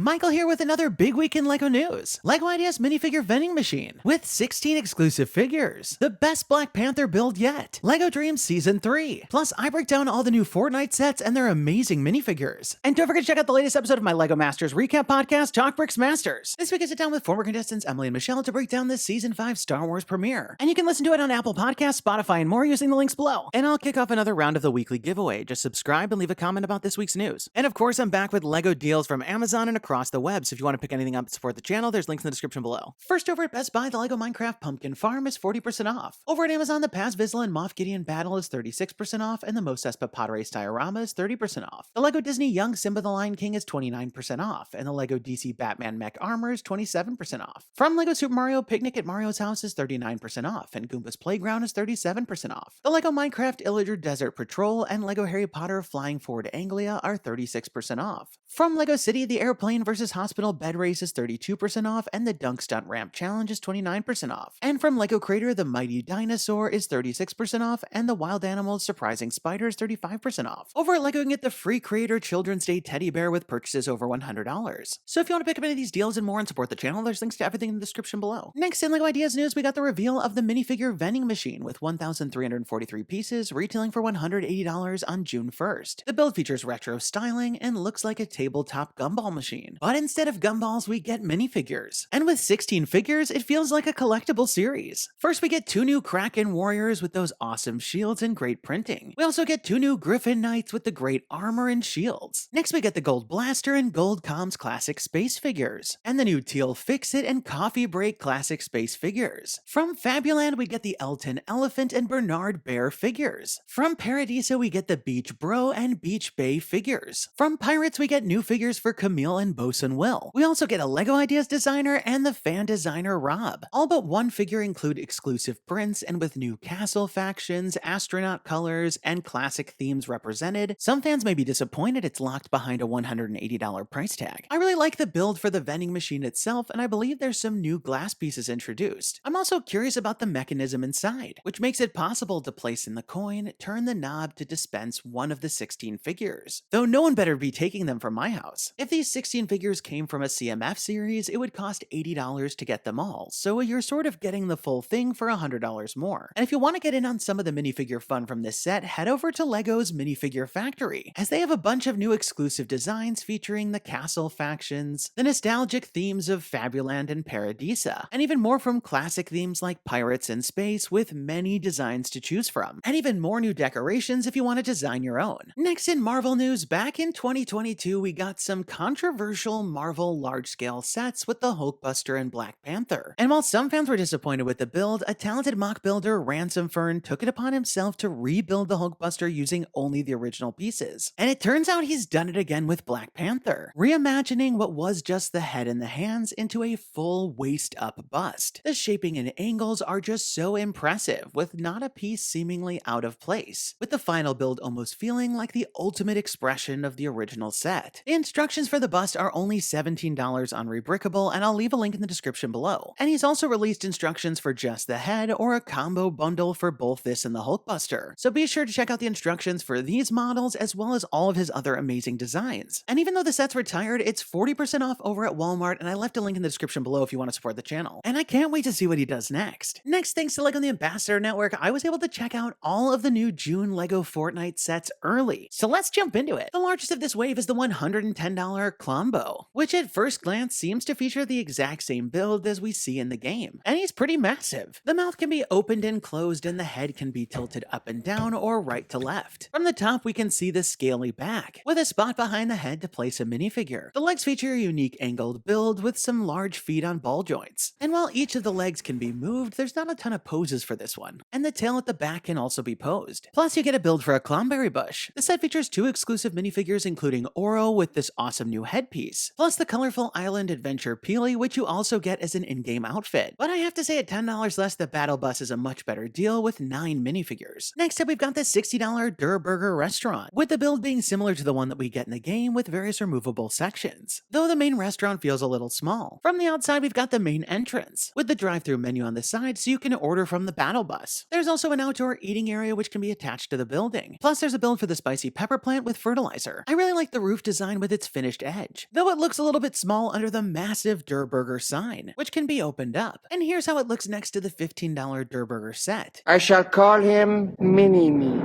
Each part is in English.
Michael here with another big week in LEGO news. LEGO Ideas minifigure vending machine with 16 exclusive figures. The best Black Panther build yet. LEGO Dreams Season 3. Plus, I break down all the new Fortnite sets and their amazing minifigures. And don't forget to check out the latest episode of my LEGO Masters recap podcast, TalkBricks Masters. This week I sit down with former contestants Emily and Michelle to break down the Season 5 Star Wars premiere. And you can listen to it on Apple Podcasts, Spotify, and more using the links below. And I'll kick off another round of the weekly giveaway. Just subscribe and leave a comment about this week's news. And of course, I'm back with LEGO deals from Amazon and across the web, so if you want to pick anything up to support the channel, there's links in the description below. First, over at Best Buy, the LEGO Minecraft Pumpkin Farm is 40% off. Over at Amazon, the Paz Vizsla and Moff Gideon battle is 36% off, and the Mos Espa Pod Race diorama is 30% off. The LEGO Disney Young Simba the Lion King is 29% off, and the LEGO DC Batman Mech Armor is 27% off. From LEGO Super Mario, Picnic at Mario's House is 39% off, and Goomba's Playground is 37% off. The LEGO Minecraft Illager Desert Patrol and LEGO Harry Potter Flying Forward Anglia are 36% off. From LEGO City, the Airplane vs. Hospital Bed Race is 32% off, and the Dunk Stunt Ramp Challenge is 29% off. And from LEGO Crater, the Mighty Dinosaur is 36% off, and the Wild Animals Surprising Spider is 35% off. Over at LEGO, you can get the free Creator Children's Day Teddy Bear with purchases over $100. So if you want to pick up any of these deals and more and support the channel, there's links to everything in the description below. Next in LEGO Ideas news, we got the reveal of the minifigure vending machine with 1,343 pieces, retailing for $180 on June 1st. The build features retro styling and looks like a tabletop gumball machine, but instead of gumballs, we get minifigures. And with 16 figures, it feels like a collectible series. First, we get 2 new Kraken warriors with those awesome shields and great printing. We also get 2 new Griffin knights with the great armor and shields. Next, we get the Gold Blaster and Gold Comms classic space figures, and the new Teal Fix-It and Coffee Break classic space figures. From Fabuland, we get the Elton Elephant and Bernard Bear figures. From Paradisa, we get the Beach Bro and Beach Bay figures. From Pirates, we get new figures for Camille and Bosun Will. We also get a LEGO Ideas designer and the fan designer Rob. All but one figure include exclusive prints, and with new castle factions, astronaut colors, and classic themes represented, some fans may be disappointed it's locked behind a $180 price tag. I really like the build for the vending machine itself, and I believe there's some new glass pieces introduced. I'm also curious about the mechanism inside, which makes it possible to place in the coin, turn the knob to dispense one of the 16 figures. Though no one better be taking them from my house. If these 16 figures came from a CMF series, it would cost $80 to get them all, so you're sort of getting the full thing for $100 more. And if you want to get in on some of the minifigure fun from this set, head over to LEGO's Minifigure Factory, as they have a bunch of new exclusive designs featuring the castle factions, the nostalgic themes of Fabuland and Paradisa, and even more from classic themes like pirates in space, with many designs to choose from, and even more new decorations if you want to design your own. Next in Marvel news, back in 2022, we got some controversial Marvel large-scale sets with the Hulkbuster and Black Panther. And while some fans were disappointed with the build, a talented mock builder, Ransom Fern, took it upon himself to rebuild the Hulkbuster using only the original pieces. And it turns out he's done it again with Black Panther, reimagining what was just the head and the hands into a full waist-up bust. The shaping and angles are just so impressive, with not a piece seemingly out of place, with the final build almost feeling like the ultimate expression of the original set. The instructions for the bust are only $17 on Rebrickable, and I'll leave a link in the description below. And he's also released instructions for just the head, or a combo bundle for both this and the Hulkbuster. So be sure to check out the instructions for these models, as well as all of his other amazing designs. And even though the set's retired, it's 40% off over at Walmart, and I left a link in the description below if you want to support the channel. And I can't wait to see what he does next. Next, thanks to LEGO on the Ambassador Network, I was able to check out all of the new June LEGO Fortnite sets early. So let's jump into it. The largest of this wave is the $110 Klombo, which at first glance seems to feature the exact same build as we see in the game. And he's pretty massive. The mouth can be opened and closed, and the head can be tilted up and down or right to left. From the top, we can see the scaly back, with a spot behind the head to place a minifigure. The legs feature a unique angled build with some large feet on ball joints. And while each of the legs can be moved, there's not a ton of poses for this one. And the tail at the back can also be posed. Plus, you get a build for a Clomberry bush. The set features 2 exclusive minifigures, including Oro with this awesome new headpiece, plus the colorful Island Adventure Peely, which you also get as an in-game outfit. But I have to say, at $10 less, the Battle Bus is a much better deal with 9 minifigures. Next up, we've got the $60 Durrr Burger restaurant, with the build being similar to the one that we get in the game with various removable sections, though the main restaurant feels a little small. From the outside, we've got the main entrance, with the drive-thru menu on the side so you can order from the Battle Bus. There's also an outdoor eating area which can be attached to the building. Plus, there's a build for the spicy pepper plant with fertilizer. I really like the roof design with its finished edge. though it looks a little bit small under the massive Durrr sign, which can be opened up. And here's how it looks next to the $15 Durrr set. I shall call him Mini-Me.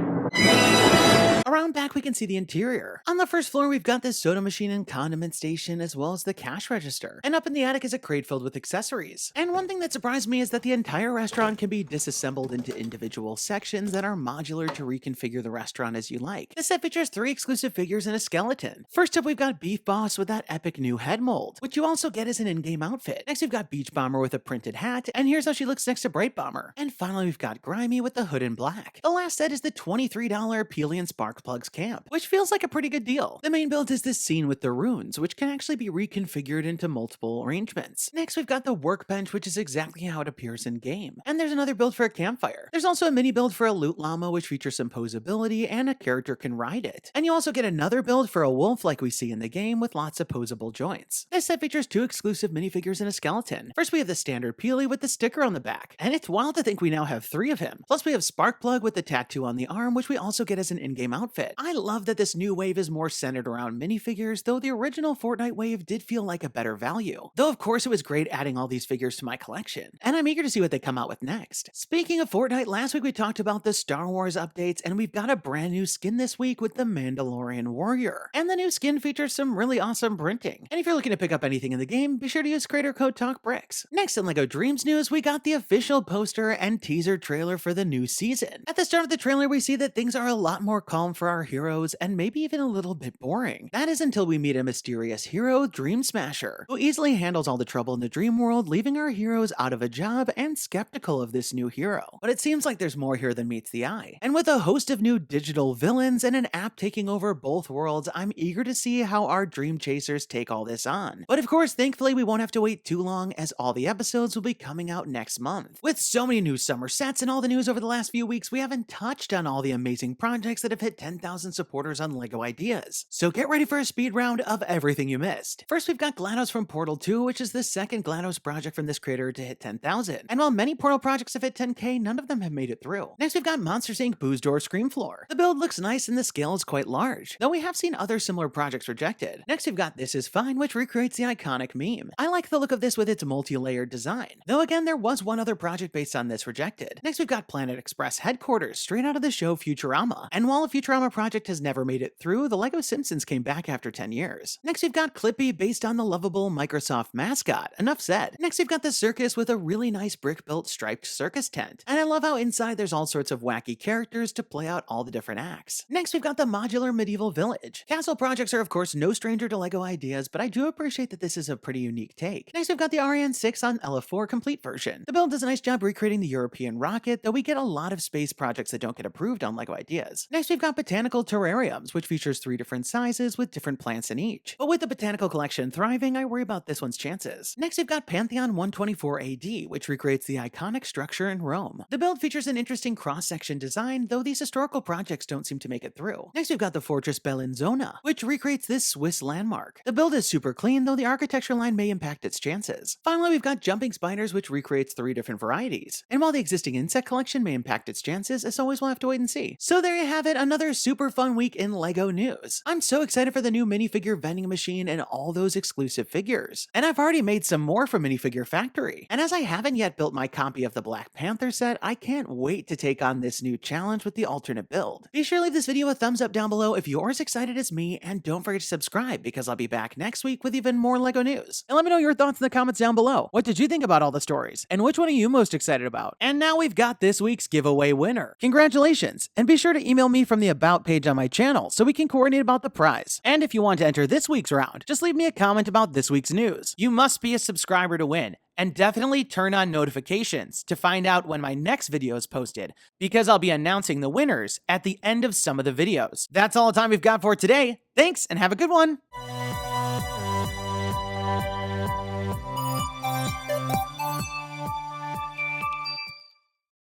Around back, we can see the interior. On the first floor, we've got this soda machine and condiment station, as well as the cash register. And up in the attic is a crate filled with accessories. And one thing that surprised me is that the entire restaurant can be disassembled into individual sections that are modular to reconfigure the restaurant as you like. This set features 3 exclusive figures and a skeleton. First up, we've got Beef Boss with that epic new head mold, which you also get as an in-game outfit. Next, we've got Beach Bomber with a printed hat, and here's how she looks next to Bright Bomber. And finally, we've got Grimy with the hood in black. The last set is the $23 Peely and Sparkplug's camp, which feels like a pretty good deal. The main build is this scene with the runes, which can actually be reconfigured into multiple arrangements. Next, we've got the workbench, which is exactly how it appears in game. And there's another build for a campfire. There's also a mini build for a loot llama, which features some posability and a character can ride it. And you also get another build for a wolf like we see in the game with lots of posable joints. This set features 2 exclusive minifigures and a skeleton. First, we have the standard Peely with the sticker on the back. And it's wild to think we now have 3 of him. Plus, we have Sparkplug with the tattoo on the arm, which we also get as an in-game outfit. I love that this new wave is more centered around minifigures, though the original Fortnite wave did feel like a better value. Though of course it was great adding all these figures to my collection, and I'm eager to see what they come out with next. Speaking of Fortnite, last week we talked about the Star Wars updates, and we've got a brand new skin this week with the Mandalorian Warrior. And the new skin features some really awesome printing. And if you're looking to pick up anything in the game, be sure to use creator code TalkBricks. Next in LEGO DREAMZzz news, we got the official poster and teaser trailer for the new season. At the start of the trailer, we see that things are a lot more calm for our heroes, and maybe even a little bit boring. That is until we meet a mysterious hero, Dream Smasher, who easily handles all the trouble in the dream world, leaving our heroes out of a job and skeptical of this new hero. But it seems like there's more here than meets the eye. And with a host of new digital villains and an app taking over both worlds, I'm eager to see how our dream chasers take all this on. But of course, thankfully, we won't have to wait too long, as all the episodes will be coming out next month. With so many new summer sets and all the news over the last few weeks, we haven't touched on all the amazing projects that have hit 10,000 supporters on LEGO Ideas. So get ready for a speed round of everything you missed. First, we've got GLaDOS from Portal 2, which is the second GLaDOS project from this creator to hit 10,000. And while many Portal projects have hit 10k, none of them have made it through. Next, we've got Monsters Inc. Booze Door Scream Floor. The build looks nice and the scale is quite large, though we have seen other similar projects rejected. Next, we've got This Is Fine, which recreates the iconic meme. I like the look of this with its multi-layered design, though again, there was one other project based on this rejected. Next, we've got Planet Express Headquarters, straight out of the show Futurama. And while a Futurama project has never made it through, the LEGO Simpsons came back after 10 years. Next, we've got Clippy, based on the lovable Microsoft mascot. Enough said. Next, we've got the circus with a really nice brick-built striped circus tent. And I love how inside there's all sorts of wacky characters to play out all the different acts. Next, we've got the modular medieval village. Castle projects are of course no stranger to LEGO Ideas, but I do appreciate that this is a pretty unique take. Next, we've got the Ariane 6 on LF4 complete version. The build does a nice job recreating the European rocket, though we get a lot of space projects that don't get approved on LEGO Ideas. Next, we've got botanical terrariums, which features 3 different sizes with different plants in each. But with the botanical collection thriving, I worry about this one's chances. Next, we've got Pantheon 124 AD, which recreates the iconic structure in Rome. The build features an interesting cross-section design, though these historical projects don't seem to make it through. Next, we've got the Fortress Bellinzona, which recreates this Swiss landmark. The build is super clean, though the architecture line may impact its chances. Finally, we've got Jumping Spiders, which recreates 3 different varieties. And while the existing insect collection may impact its chances, as always, we'll have to wait and see. So there you have it, another super fun week in LEGO news. I'm so excited for the new minifigure vending machine and all those exclusive figures. And I've already made some more for Minifigure Factory. And as I haven't yet built my copy of the Black Panther set, I can't wait to take on this new challenge with the alternate build. Be sure to leave this video a thumbs up down below if you're as excited as me, and don't forget to subscribe because I'll be back next week with even more LEGO news. And let me know your thoughts in the comments down below. What did you think about all the stories? And which one are you most excited about? And now we've got this week's giveaway winner. Congratulations! And be sure to email me from the About page on my channel so we can coordinate about the prize. And if you want to enter this week's round, just leave me a comment about this week's news. You must be a subscriber to win. And definitely turn on notifications to find out when my next video is posted, because I'll be announcing the winners at the end of some of the videos. That's all the time we've got for today. Thanks and have a good one.